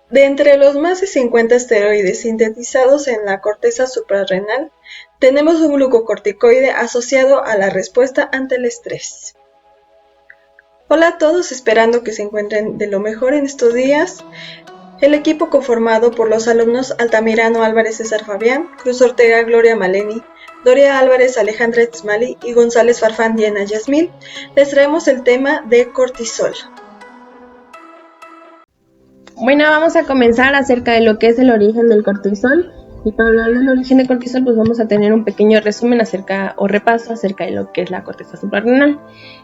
De entre los más de 50 esteroides sintetizados en la corteza suprarrenal, tenemos un glucocorticoide asociado a la respuesta ante el estrés. Hola a todos, esperando que se encuentren de lo mejor en estos días. El equipo conformado por los alumnos Altamirano Álvarez César Fabián, Cruz Ortega Gloria Maleni, Doria Álvarez Alejandra Etzmali y González Farfán Diana Yasmil, les traemos el tema de cortisol. Bueno, vamos a comenzar acerca de lo que es el origen del cortisol. Y para hablar del origen del cortisol, pues vamos a tener un pequeño resumen repaso acerca de lo que es la corteza suprarrenal.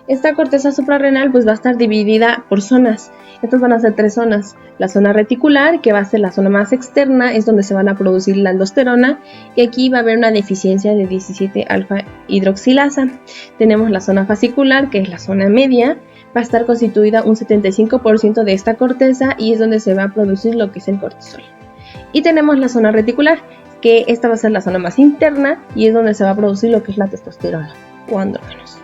Esta corteza suprarrenal pues va a estar dividida por zonas. Estas van a ser 3 zonas. La zona reticular, que va a ser la zona más externa, es donde se van a producir la aldosterona, y aquí va a haber una deficiencia de 17-alfa-hidroxilasa. Tenemos la zona fascicular, que es la zona media, va a estar constituida un 75% de esta corteza y es donde se va a producir lo que es el cortisol. Y tenemos la zona reticular, que esta va a ser la zona más interna y es donde se va a producir lo que es la testosterona o andrógenos.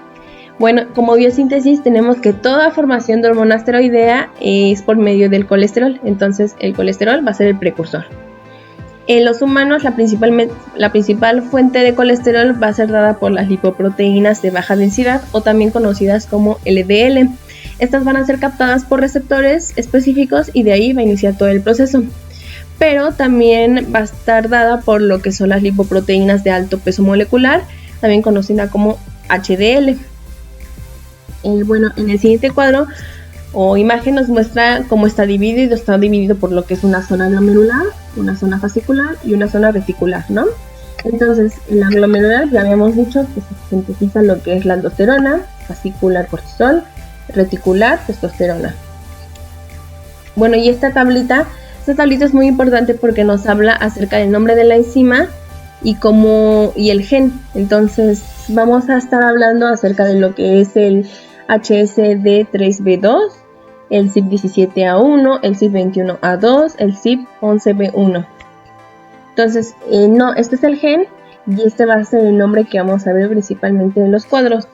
Bueno, como biosíntesis tenemos que toda formación de hormona esteroidea es por medio del colesterol, entonces el colesterol va a ser el precursor. En los humanos la principal fuente de colesterol va a ser dada por las lipoproteínas de baja densidad o también conocidas como LDL. Estas van a ser captadas por receptores específicos y de ahí va a iniciar todo el proceso. Pero también va a estar dada por lo que son las lipoproteínas de alto peso molecular, también conocida como HDL. Bueno, en el siguiente cuadro o imagen nos muestra cómo está dividido. Está dividido por lo que es una zona glomerular, una zona fascicular y una zona reticular, ¿no? Entonces, en la glomerular ya habíamos dicho que se sintetiza lo que es la aldosterona, fascicular cortisol, reticular testosterona. Bueno, y esta tablita es muy importante porque nos habla acerca del nombre de la enzima y el gen. Entonces vamos a estar hablando acerca de lo que es el HSD3B2, el CYP17A1, el CYP21A2, el CYP11B1. Entonces, este es el gen y este va a ser el nombre que vamos a ver principalmente en los cuadros.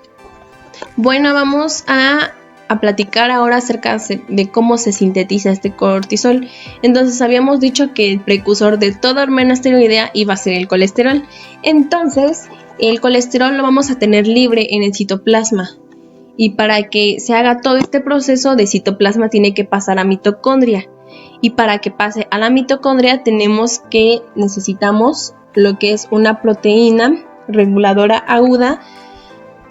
Bueno, vamos a platicar ahora acerca de cómo se sintetiza este cortisol. Entonces habíamos dicho que el precursor de toda hormona esteroidea iba a ser el colesterol. Entonces el colesterol lo vamos a tener libre en el citoplasma y para que se haga todo este proceso de citoplasma tiene que pasar a mitocondria, y para que pase a la mitocondria necesitamos lo que es una proteína reguladora aguda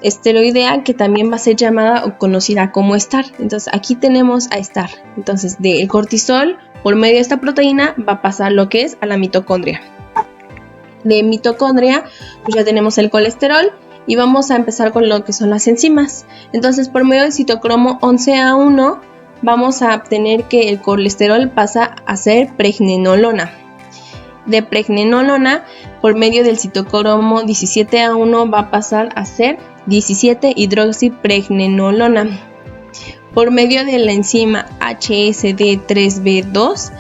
esteroidea, que también va a ser llamada o conocida como STAR. Entonces aquí tenemos a STAR. Entonces del cortisol, por medio de esta proteína, va a pasar lo que es a la mitocondria. De mitocondria pues ya tenemos el colesterol y vamos a empezar con lo que son las enzimas. Entonces por medio del citocromo 11A1 vamos a obtener que el colesterol pasa a ser pregnenolona. De pregnenolona, por medio del citocromo 17A1 va a pasar a ser 17-hidroxipregnenolona. Por medio de la enzima HSD3B2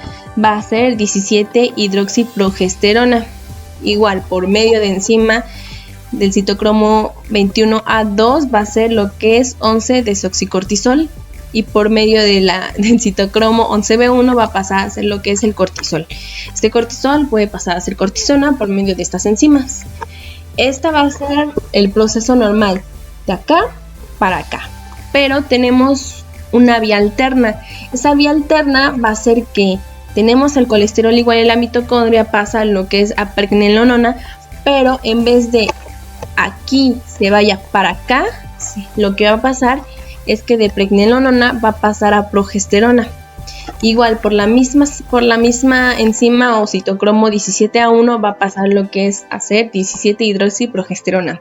va a ser 17-hidroxiprogesterona. Igual, por medio de enzima del citocromo 21A2 va a ser lo que es 11-desoxicortisol. Y por medio del citocromo 11B1 va a pasar a ser lo que es el cortisol. Este cortisol puede pasar a ser cortisona por medio de estas enzimas. Esta va a ser el proceso normal, de acá para acá. Pero tenemos una vía alterna. Esa vía alterna va a ser que tenemos el colesterol igual en la mitocondria, pasa lo que es a pregnenolona, pero en vez de aquí se vaya para acá, lo que va a pasar es que de pregnenolona va a pasar a progesterona. Igual por la misma enzima o citocromo 17A1 va a pasar lo que es hacer 17-hidroxiprogesterona.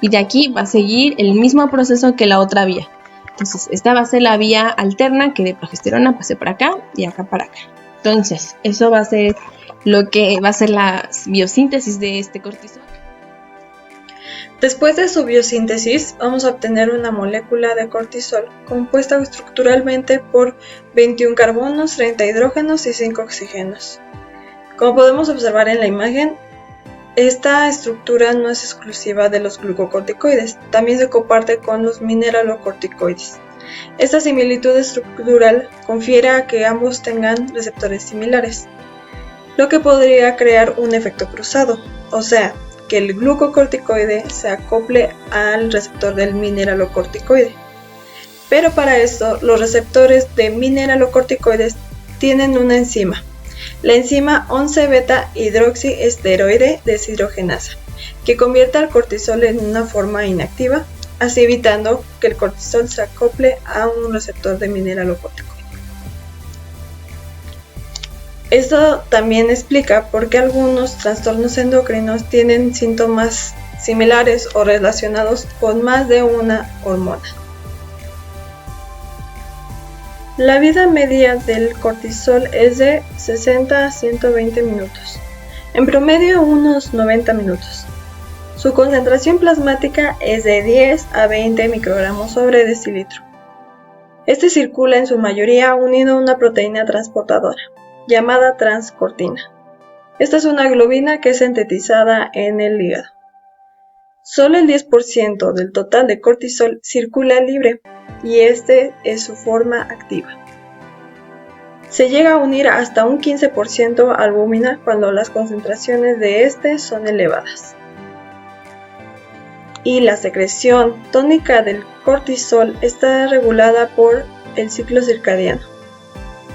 Y de aquí va a seguir el mismo proceso que la otra vía. Entonces esta va a ser la vía alterna, que de progesterona pase para acá y acá para acá. Entonces eso va a ser lo que va a ser la biosíntesis de este cortisol. Después de su biosíntesis, vamos a obtener una molécula de cortisol compuesta estructuralmente por 21 carbonos, 30 hidrógenos y 5 oxígenos. Como podemos observar en la imagen, esta estructura no es exclusiva de los glucocorticoides, también se comparte con los mineralocorticoides. Esta similitud estructural confiere a que ambos tengan receptores similares, lo que podría crear un efecto cruzado, o sea, que el glucocorticoide se acople al receptor del mineralocorticoide. Pero para esto, los receptores de mineralocorticoides tienen una enzima, la enzima 11-beta hidroxiesteroide deshidrogenasa, que convierte al cortisol en una forma inactiva, así evitando que el cortisol se acople a un receptor de mineralocorticoide. Esto también explica por qué algunos trastornos endocrinos tienen síntomas similares o relacionados con más de una hormona. La vida media del cortisol es de 60 a 120 minutos, en promedio unos 90 minutos. Su concentración plasmática es de 10 a 20 microgramos sobre decilitro. Este circula en su mayoría unido a una proteína transportadora, llamada transcortina. Esta es una globina que es sintetizada en el hígado. Solo el 10% del total de cortisol circula libre y este es su forma activa. Se llega a unir hasta un 15% a albúmina cuando las concentraciones de este son elevadas. Y la secreción tónica del cortisol está regulada por el ciclo circadiano.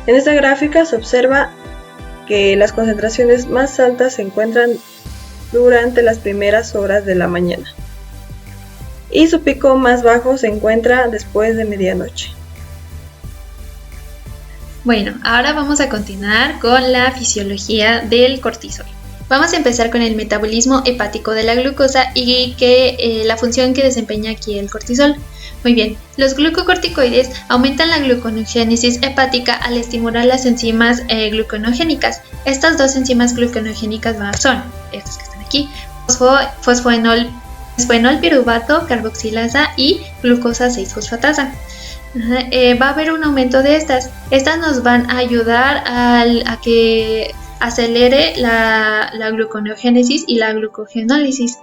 En esta gráfica se observa que las concentraciones más altas se encuentran durante las primeras horas de la mañana y su pico más bajo se encuentra después de medianoche. Bueno, ahora vamos a continuar con la fisiología del cortisol. Vamos a empezar con el metabolismo hepático de la glucosa y la función que desempeña aquí el cortisol. Muy bien, los glucocorticoides aumentan la gluconogénesis hepática al estimular las enzimas gluconogénicas. Estas dos enzimas gluconogénicas son estas que están aquí, fosfenolpiruvato carboxilasa y glucosa 6-fosfatasa. Va a haber un aumento de estas. Estas nos van a ayudar a que acelere la gluconeogénesis y la glucogenólisis.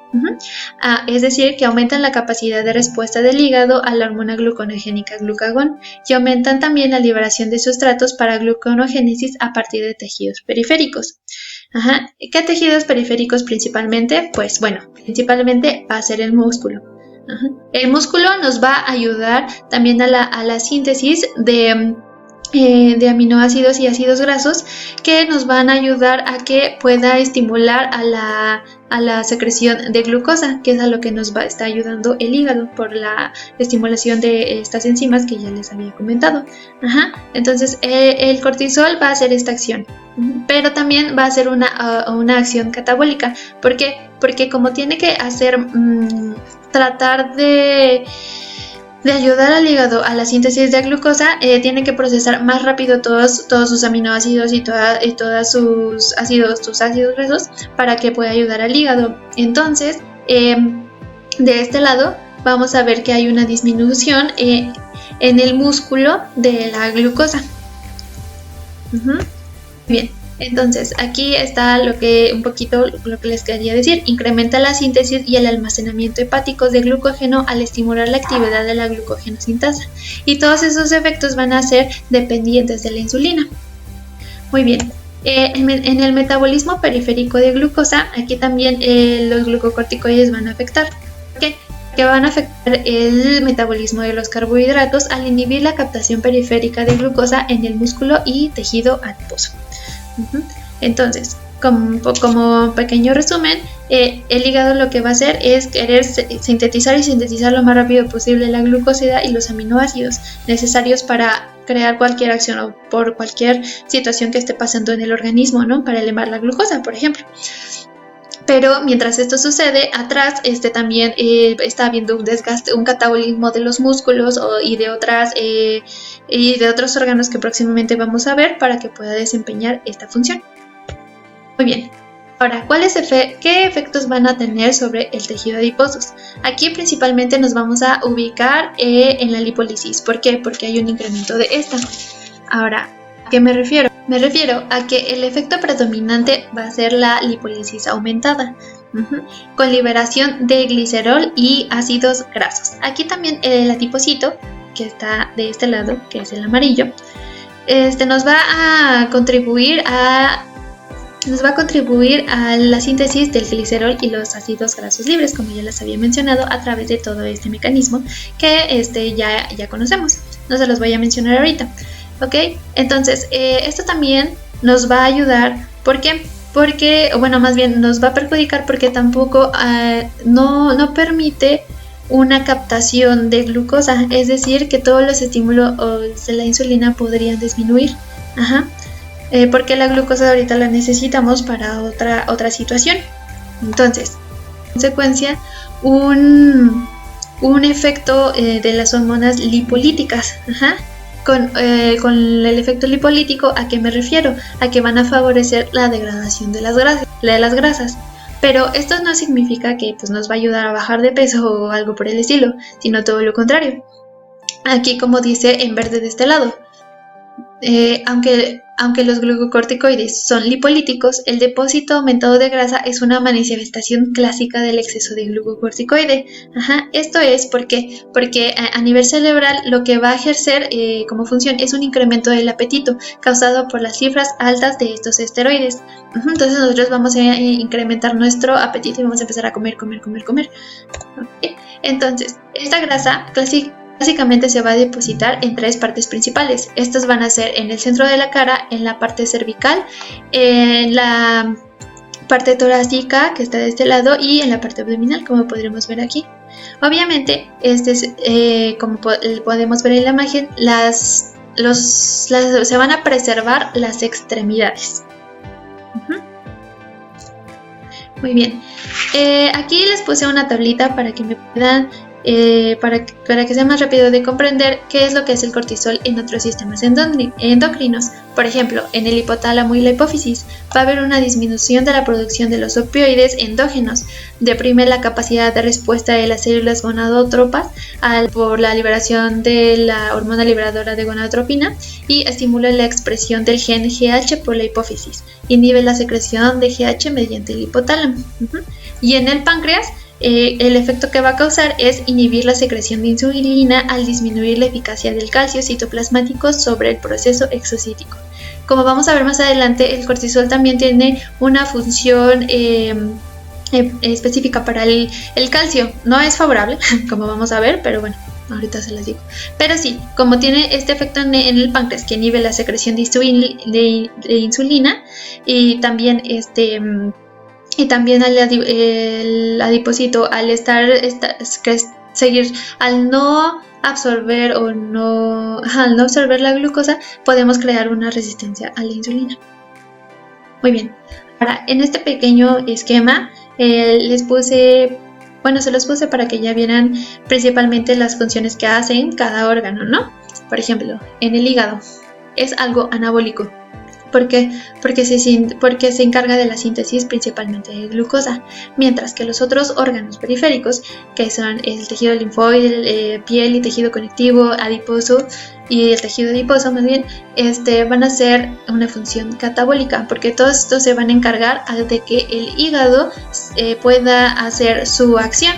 Es decir, que aumentan la capacidad de respuesta del hígado a la hormona gluconogénica glucagón y aumentan también la liberación de sustratos para gluconogénesis a partir de tejidos periféricos. ¿Qué tejidos periféricos principalmente? Pues bueno, principalmente va a ser el músculo. El músculo nos va a ayudar también a la síntesis de aminoácidos y ácidos grasos que nos van a ayudar a que pueda estimular a la secreción de glucosa, que es a lo que nos está ayudando el hígado por la estimulación de estas enzimas que ya les había comentado. Entonces el cortisol va a hacer esta acción, pero también va a hacer una acción catabólica. ¿Por qué? Porque como tiene que hacer tratar de ayudar al hígado a la síntesis de glucosa, tiene que procesar más rápido todos sus aminoácidos y todos sus ácidos grasos para que pueda ayudar al hígado. Entonces, de este lado vamos a ver que hay una disminución en el músculo de la glucosa. Bien. Entonces, aquí está lo que les quería decir. Incrementa la síntesis y el almacenamiento hepáticos de glucógeno al estimular la actividad de la glucogenosintasa. Y todos esos efectos van a ser dependientes de la insulina. Muy bien. En el metabolismo periférico de glucosa, aquí también los glucocorticoides van a afectar. ¿Por qué? Que van a afectar el metabolismo de los carbohidratos al inhibir la captación periférica de glucosa en el músculo y tejido adiposo. Entonces, como pequeño resumen, el hígado lo que va a hacer es querer sintetizar lo más rápido posible la glucosidad y los aminoácidos necesarios para crear cualquier acción o por cualquier situación que esté pasando en el organismo, ¿no? Para elevar la glucosa, por ejemplo. Pero mientras esto sucede, atrás también está habiendo un desgaste, un catabolismo de los músculos y de otros órganos que próximamente vamos a ver para que pueda desempeñar esta función. Muy bien. Ahora, ¿qué efectos van a tener sobre el tejido adiposo? Aquí principalmente nos vamos a ubicar en la lipólisis. ¿Por qué? Porque hay un incremento de esta. Ahora, ¿a qué me refiero? Me refiero a que el efecto predominante va a ser la lipólisis aumentada, con liberación de glicerol y ácidos grasos. Aquí también el adipocito que está de este lado, que es el amarillo, nos va a contribuir a la síntesis del glicerol y los ácidos grasos libres, como ya les había mencionado, a través de todo este mecanismo que ya conocemos. No se los voy a mencionar ahorita. ¿Ok? Entonces, esto también nos va a ayudar. ¿Por qué? Porque, bueno, más bien nos va a perjudicar porque tampoco no permite una captación de glucosa. Es decir, que todos los estímulos de la insulina podrían disminuir. Porque la glucosa ahorita la necesitamos para otra situación. Entonces, en consecuencia, un efecto de las hormonas lipolíticas. Con el efecto lipolítico, ¿a qué me refiero? A que van a favorecer la degradación de las grasas. Pero esto no significa que pues, nos va a ayudar a bajar de peso o algo por el estilo, sino todo lo contrario. Aquí, como dice en verde de este lado, aunque los glucocorticoides son lipolíticos, el depósito aumentado de grasa es una manifestación clásica del exceso de glucocorticoide. Esto es porque a nivel cerebral lo que va a ejercer como función es un incremento del apetito causado por las cifras altas de estos esteroides. Entonces nosotros vamos a incrementar nuestro apetito y vamos a empezar a comer. ¿Okay? Entonces, esta grasa básicamente se va a depositar en tres partes principales. Estas van a ser en el centro de la cara, en la parte cervical, en la parte torácica que está de este lado y en la parte abdominal, como podremos ver aquí. Obviamente, como podemos ver en la imagen, se van a preservar las extremidades. Muy bien. Aquí les puse una tablita para que me puedan para que sea más rápido de comprender qué es lo que es el cortisol en otros sistemas endocrinos. Por ejemplo, en el hipotálamo y la hipófisis va a haber una disminución de la producción de los opioides endógenos, deprime la capacidad de respuesta de las células gonadotrópas por la liberación de la hormona liberadora de gonadotropina y estimula la expresión del gen GH por la hipófisis, inhibe la secreción de GH mediante el hipotálamo. Y en el páncreas, el efecto que va a causar es inhibir la secreción de insulina al disminuir la eficacia del calcio citoplasmático sobre el proceso exocítico. Como vamos a ver más adelante, el cortisol también tiene una función específica para el calcio. No es favorable, como vamos a ver, pero bueno, ahorita se las digo. Pero sí, como tiene este efecto en el páncreas que inhibe la secreción de insulina y también el adipocito al no absorber al no absorber la glucosa, podemos crear una resistencia a la insulina. Muy bien. Ahora, en este pequeño esquema se los puse para que ya vieran principalmente las funciones que hacen cada órgano, ¿no? Por ejemplo, en el hígado es algo anabólico. ¿Por qué? Porque se encarga de la síntesis principalmente de glucosa, mientras que los otros órganos periféricos, que son el tejido linfoide, piel y tejido conectivo, adiposo y el tejido adiposo más bien, van a hacer una función catabólica, porque todos estos se van a encargar de que el hígado pueda ejercer su acción.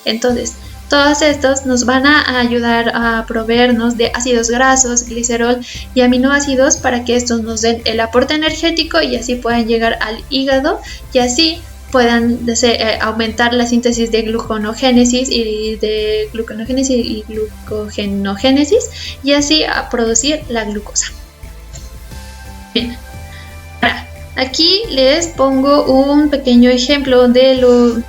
Entonces, todos estos nos van a ayudar a proveernos de ácidos grasos, glicerol y aminoácidos para que estos nos den el aporte energético y así puedan llegar al hígado y así puedan aumentar la síntesis de gluconogénesis y glucogenogénesis y así a producir la glucosa. Bien. Ahora, aquí les pongo un pequeño ejemplo de lo.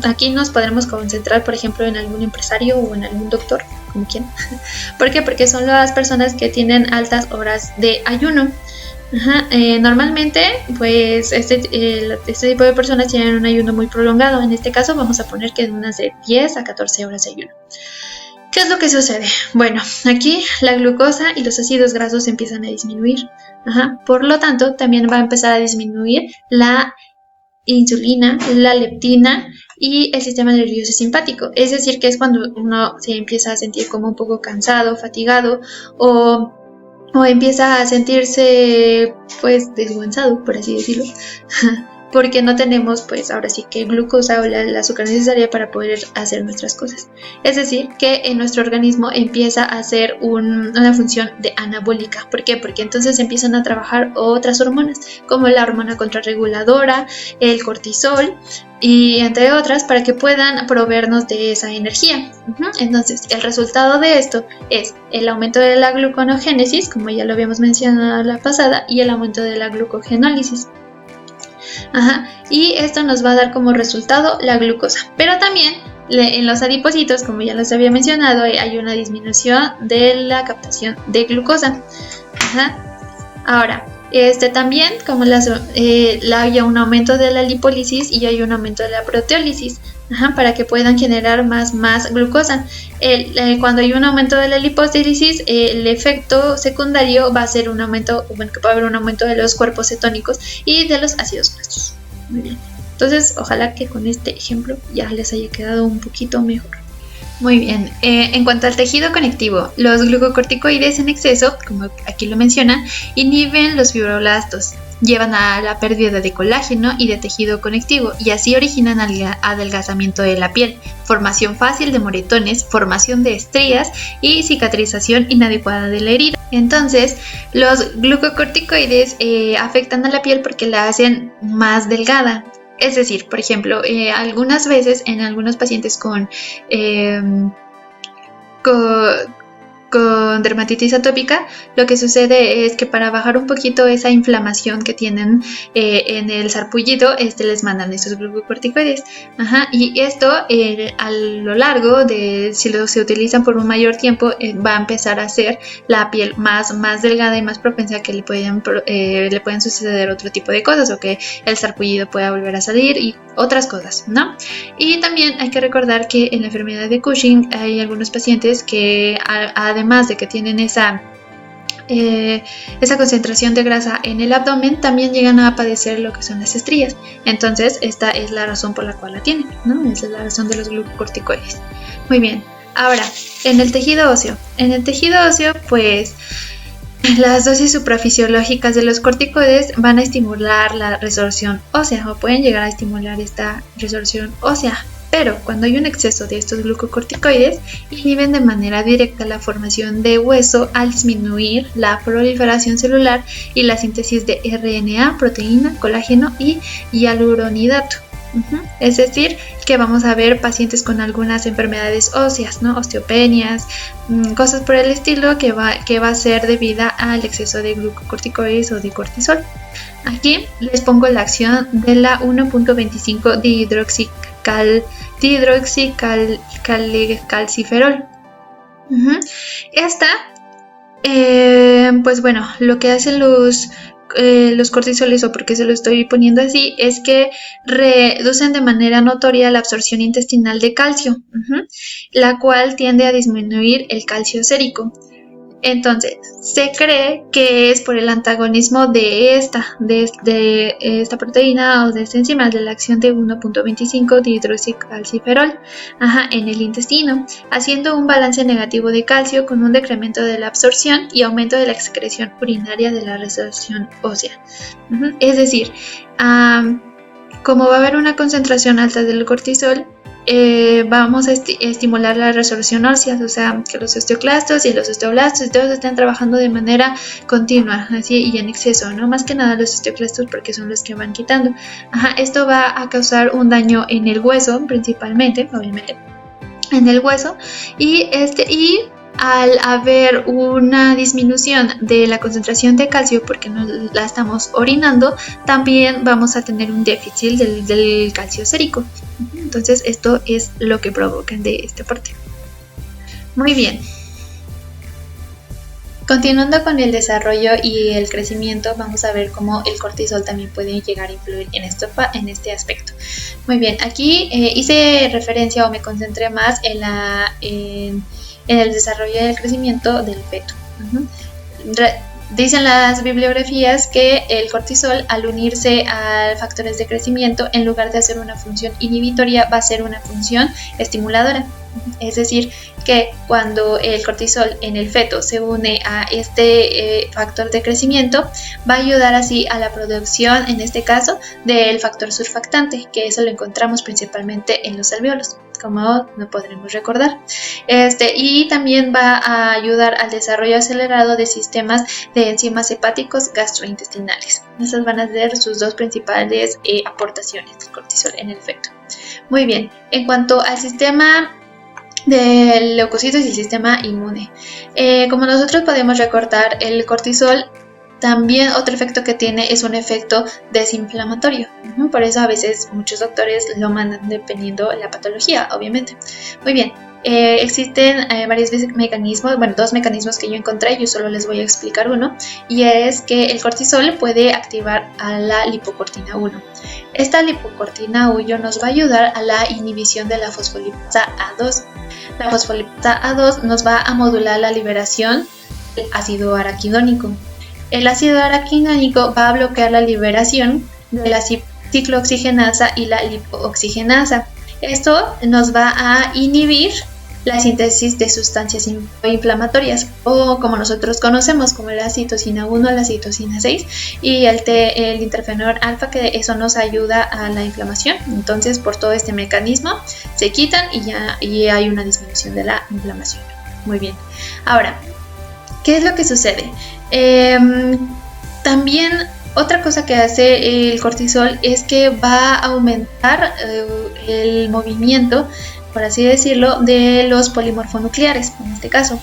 Aquí nos podremos concentrar, por ejemplo, en algún empresario o en algún doctor, como quien. ¿Por qué? Porque son las personas que tienen altas horas de ayuno. Normalmente, pues este tipo de personas tienen un ayuno muy prolongado. En este caso, vamos a poner que unas de 10 a 14 horas de ayuno. ¿Qué es lo que sucede? Bueno, aquí la glucosa y los ácidos grasos empiezan a disminuir. Por lo tanto, también va a empezar a disminuir la insulina, la leptina y el sistema nervioso simpático. Es decir, que es cuando uno se empieza a sentir como un poco cansado, fatigado o empieza a sentirse pues desguanzado, por así decirlo. porque no tenemos pues ahora sí que glucosa o el azúcar necesaria para poder hacer nuestras cosas. Es decir, que en nuestro organismo empieza a hacer una función de anabólica. ¿Por qué? Porque entonces empiezan a trabajar otras hormonas, como la hormona contrarreguladora, el cortisol y entre otras, para que puedan proveernos de esa energía. Entonces, el resultado de esto es el aumento de la gluconogénesis, como ya lo habíamos mencionado la pasada, y el aumento de la glucogenólisis. Y esto nos va a dar como resultado la glucosa. Pero también en los adipocitos, como ya les había mencionado, hay una disminución de la captación de glucosa. Ahora, también como hay un aumento de la lipólisis y hay un aumento de la proteólisis, para que puedan generar más glucosa. Cuando hay un aumento de la lipólisis, el efecto secundario va a ser un aumento, que puede haber un aumento de los cuerpos cetónicos y de los ácidos grasos. Muy bien. Entonces, ojalá que con este ejemplo ya les haya quedado un poquito mejor. Muy bien, en cuanto al tejido conectivo, los glucocorticoides en exceso, como aquí lo menciona, inhiben los fibroblastos, llevan a la pérdida de colágeno y de tejido conectivo y así originan adelgazamiento de la piel, formación fácil de moretones, formación de estrías y cicatrización inadecuada de la herida. Entonces, los glucocorticoides afectan a la piel porque la hacen más delgada. Es decir, por ejemplo, algunas veces en algunos pacientes con dermatitis atópica, lo que sucede es que para bajar un poquito esa inflamación que tienen en el sarpullido, les mandan estos glucocorticoides. Y esto a lo largo de, si se utilizan por un mayor tiempo, va a empezar a hacer la piel más delgada y más propensa a que le pueden suceder otro tipo de cosas, o que el sarpullido pueda volver a salir y otras cosas, ¿no? Y también hay que recordar que en la enfermedad de Cushing hay algunos pacientes que además de que tienen esa concentración de grasa en el abdomen, también llegan a padecer lo que son las estrías. Entonces, esta es la razón por la cual la tienen, ¿no? Esa es la razón de los glucocorticoides. Muy bien. Ahora, en el tejido óseo. En el tejido óseo, pues, las dosis suprafisiológicas de los corticoides van a estimular la resorción ósea o pueden llegar a estimular esta resorción ósea. Pero cuando hay un exceso de estos glucocorticoides, inhiben de manera directa la formación de hueso al disminuir la proliferación celular y la síntesis de RNA, proteína, colágeno y hialuronidato. Es decir, que vamos a ver pacientes con algunas enfermedades óseas, ¿no? Osteopenias, cosas por el estilo que va a ser debida al exceso de glucocorticoides o de cortisol. Aquí les pongo la acción de la 1.25 dihidroxicalciferol. Esta, pues bueno, lo que hacen los cortisoles, o porque se lo estoy poniendo así, es que reducen de manera notoria la absorción intestinal de calcio, la cual tiende a disminuir el calcio sérico. Entonces, se cree que es por el antagonismo de esta proteína o de esta enzima, de la acción de 1.25 dihidroxicalciferol en el intestino, haciendo un balance negativo de calcio con un decremento de la absorción y aumento de la excreción urinaria de la resorción ósea. Es decir, como va a haber una concentración alta del cortisol, vamos a estimular la resorción ósea, o sea, que los osteoclastos y los osteoblastos todos estén trabajando de manera continua, así y en exceso, ¿no? Más que nada los osteoclastos porque son los que van quitando. Esto va a causar un daño en el hueso, principalmente, obviamente, en el hueso, y al haber una disminución de la concentración de calcio porque no la estamos orinando, también vamos a tener un déficit del calcio sérico. Entonces esto es lo que provocan de esta parte. Muy bien. Continuando con el desarrollo y el crecimiento, vamos a ver cómo el cortisol también puede llegar a influir en este aspecto. Muy bien, aquí hice referencia o me concentré más en el desarrollo y el crecimiento del feto. Dicen las bibliografías que el cortisol, al unirse a factores de crecimiento, en lugar de hacer una función inhibitoria, va a ser una función estimuladora. Es decir, que cuando el cortisol en el feto se une a este factor de crecimiento, va a ayudar así a la producción, en este caso, del factor surfactante, que eso lo encontramos principalmente en los alvéolos, como no podremos recordar. Y también va a ayudar al desarrollo acelerado de sistemas de enzimas hepáticos gastrointestinales. Esas van a ser sus dos principales aportaciones del cortisol en el feto. Muy bien, en cuanto al sistema de leucocitos y el sistema inmune, como nosotros podemos recordar, el cortisol también otro efecto que tiene es un efecto desinflamatorio. Por eso a veces muchos doctores lo mandan dependiendo de la patología, obviamente. Muy bien, existen varios mecanismos, dos mecanismos que yo encontré, yo solo les voy a explicar uno, y es que el cortisol puede activar a la lipocortina 1. Esta lipocortina 1 nos va a ayudar a la inhibición de la fosfolipasa A2. La fosfolipasa A2 nos va a modular la liberación del ácido araquidónico. El ácido araquidónico va a bloquear la liberación de la ciclooxigenasa y la lipooxigenasa. Esto nos va a inhibir la síntesis de sustancias inflamatorias, o como nosotros conocemos como la citosina 1, la citosina 6 y el interferón alfa, que eso nos ayuda a la inflamación. Entonces, por todo este mecanismo se quitan y hay una disminución de la inflamación. Muy bien. Ahora, ¿qué es lo que sucede? También otra cosa que hace el cortisol es que va a aumentar el movimiento, por así decirlo, de los polimorfonucleares, en este caso.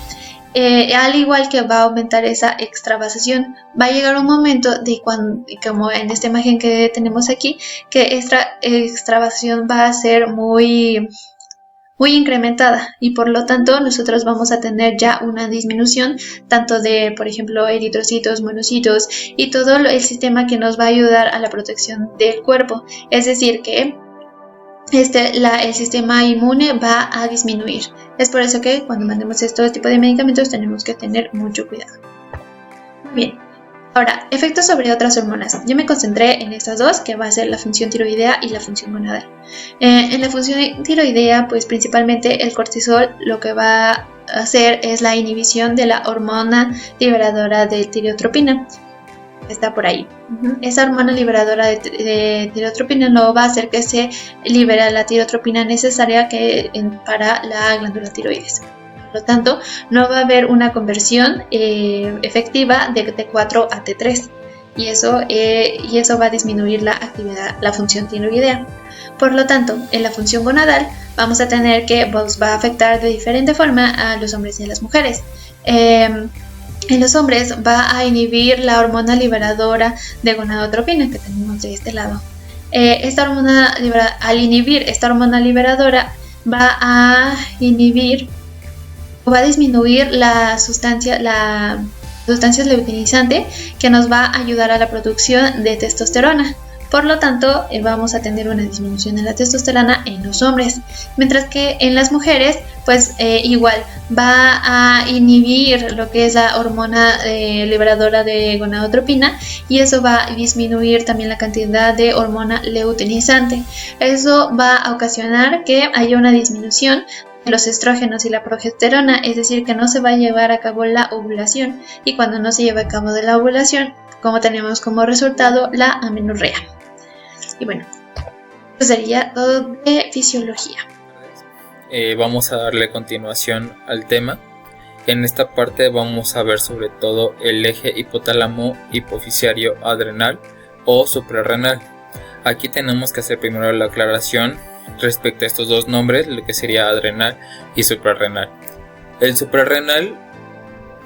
Al igual que va a aumentar esa extravasación, va a llegar un momento de cuando, como en esta imagen que tenemos aquí, que esta extravasación va a ser muy incrementada, y por lo tanto nosotros vamos a tener ya una disminución tanto de, por ejemplo, eritrocitos, monocitos y todo el sistema que nos va a ayudar a la protección del cuerpo. Es decir, que el sistema inmune va a disminuir. Es por eso que cuando mandemos este tipo de medicamentos tenemos que tener mucho cuidado. Bien. Ahora, efectos sobre otras hormonas. Yo me concentré en estas dos, que va a ser la función tiroidea y la función gonadal. En la función tiroidea, pues principalmente el cortisol lo que va a hacer es la inhibición de la hormona liberadora de tireotropina. Está por ahí. Esa hormona liberadora de tireotropina no va a hacer que se libere la tireotropina necesaria para la glándula tiroides. Por lo tanto, no va a haber una conversión efectiva de T4 a T3, y eso va a disminuir la actividad, la función tiroidea. Por lo tanto, en la función gonadal vamos a tener que va a afectar de diferente forma a los hombres y a las mujeres. En los hombres va a inhibir la hormona liberadora de gonadotropina que tenemos de este lado. Al inhibir esta hormona liberadora va a disminuir la sustancia luteinizante, que nos va a ayudar a la producción de testosterona. Por lo tanto, vamos a tener una disminución en la testosterona en los hombres, mientras que en las mujeres, pues igual va a inhibir lo que es la hormona liberadora de gonadotropina, y eso va a disminuir también la cantidad de hormona luteinizante. Eso va a ocasionar que haya una disminución de los estrógenos y la progesterona, es decir, que no se va a llevar a cabo la ovulación, y cuando no se lleva a cabo de la ovulación, como tenemos como resultado la amenorrea. Y bueno, eso sería todo de fisiología. Vamos a darle continuación al tema. En esta parte vamos a ver sobre todo el eje hipotálamo hipoficiario adrenal o suprarrenal. Aquí tenemos que hacer primero la aclaración respecto a estos dos nombres, lo que sería adrenal y suprarrenal. El suprarrenal,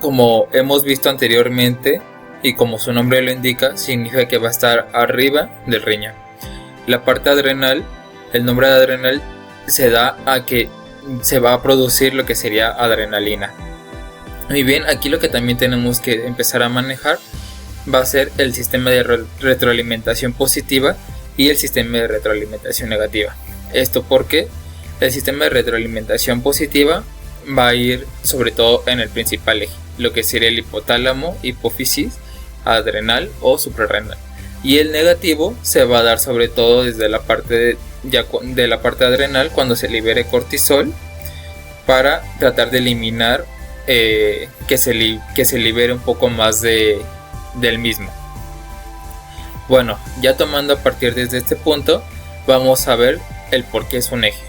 como hemos visto anteriormente y como su nombre lo indica, significa que va a estar arriba del riñón. La parte adrenal, el nombre de adrenal se da a que se va a producir lo que sería adrenalina. Muy bien, aquí lo que también tenemos que empezar a manejar va a ser el sistema de retroalimentación positiva y el sistema de retroalimentación negativa. Esto porque el sistema de retroalimentación positiva va a ir sobre todo en el principal eje, lo que sería el hipotálamo, hipófisis, adrenal o suprarrenal. Y el negativo se va a dar sobre todo desde la parte de la parte adrenal, cuando se libere cortisol, para tratar de eliminar que se libere un poco más del mismo. Bueno, ya tomando a partir desde este punto, vamos a ver el por qué es un eje.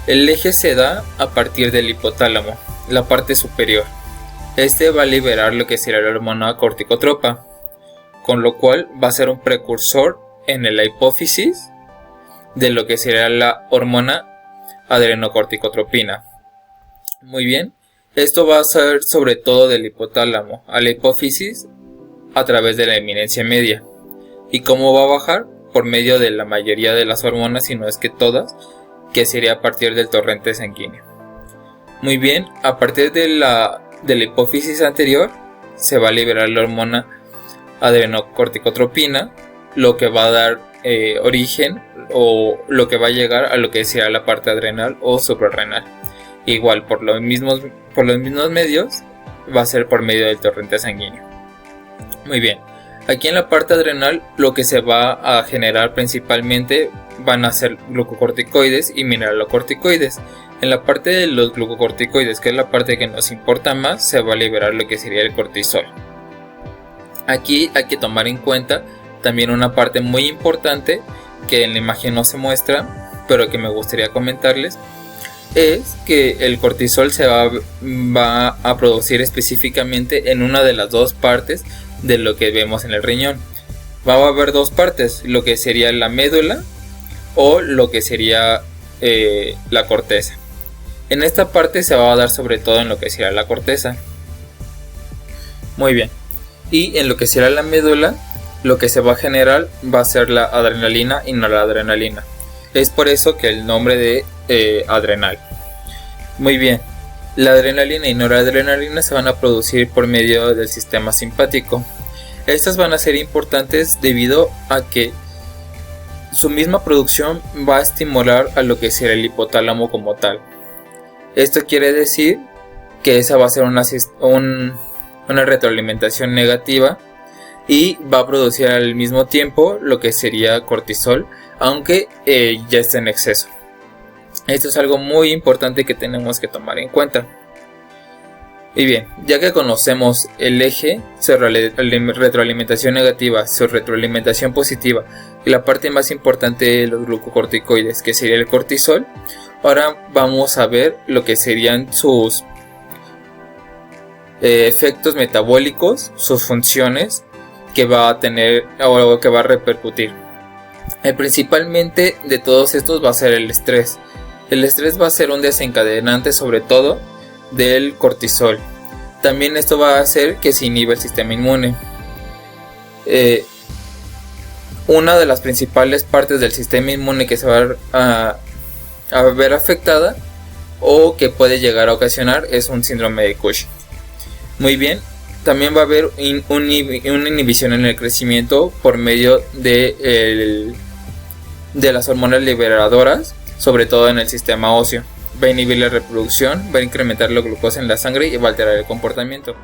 El eje se da a partir del hipotálamo, la parte superior. Este va a liberar lo que será la hormona corticotropa, con lo cual va a ser un precursor en la hipófisis de lo que será la hormona adrenocorticotropina. Muy bien, esto va a ser sobre todo del hipotálamo a la hipófisis a través de la eminencia media. ¿Y cómo va a bajar? Por medio de la mayoría de las hormonas, si no es que todas, que sería a partir del torrente sanguíneo. Muy bien, a partir de la hipófisis anterior se va a liberar la hormona adrenocorticotropina, lo que va a dar origen o lo que va a llegar a lo que sea la parte adrenal o suprarrenal. Igual por los mismos medios va a ser por medio del torrente sanguíneo. Muy bien, aquí en la parte adrenal lo que se va a generar principalmente van a ser glucocorticoides y mineralocorticoides. En la parte de los glucocorticoides, que es la parte que nos importa más, se va a liberar lo que sería el cortisol. Aquí hay que tomar en cuenta también una parte muy importante que en la imagen no se muestra, pero que me gustaría comentarles, es que el cortisol se va a producir específicamente en una de las dos partes de lo que vemos en el riñón. Va a haber dos partes, lo que sería la médula o lo que sería la corteza. En esta parte se va a dar sobre todo en lo que será la corteza. Muy bien. Y en lo que será la médula, lo que se va a generar va a ser la adrenalina y noradrenalina. Es por eso que el nombre de adrenal. Muy bien. La adrenalina y noradrenalina se van a producir por medio del sistema simpático. Estas van a ser importantes debido a que su misma producción va a estimular a lo que será el hipotálamo como tal. Esto quiere decir que esa va a ser una retroalimentación negativa y va a producir al mismo tiempo lo que sería cortisol, aunque ya esté en exceso. Esto es algo muy importante que tenemos que tomar en cuenta. Y bien, ya que conocemos el eje, su retroalimentación negativa, su retroalimentación positiva y la parte más importante de los glucocorticoides, que sería el cortisol, ahora vamos a ver lo que serían sus efectos metabólicos, sus funciones que va a tener o que va a repercutir. Principalmente de todos estos va a ser el estrés. El estrés va a ser un desencadenante sobre todo del cortisol. También esto va a hacer que se inhiba el sistema inmune. Una de las principales partes del sistema inmune que se va a ver afectada o que puede llegar a ocasionar es un síndrome de Cushing. Muy bien, también va a haber una inhibición en el crecimiento por medio de las hormonas liberadoras, sobre todo en el sistema óseo. Va a inhibir la reproducción, va a incrementar la glucosa en la sangre y va a alterar el comportamiento.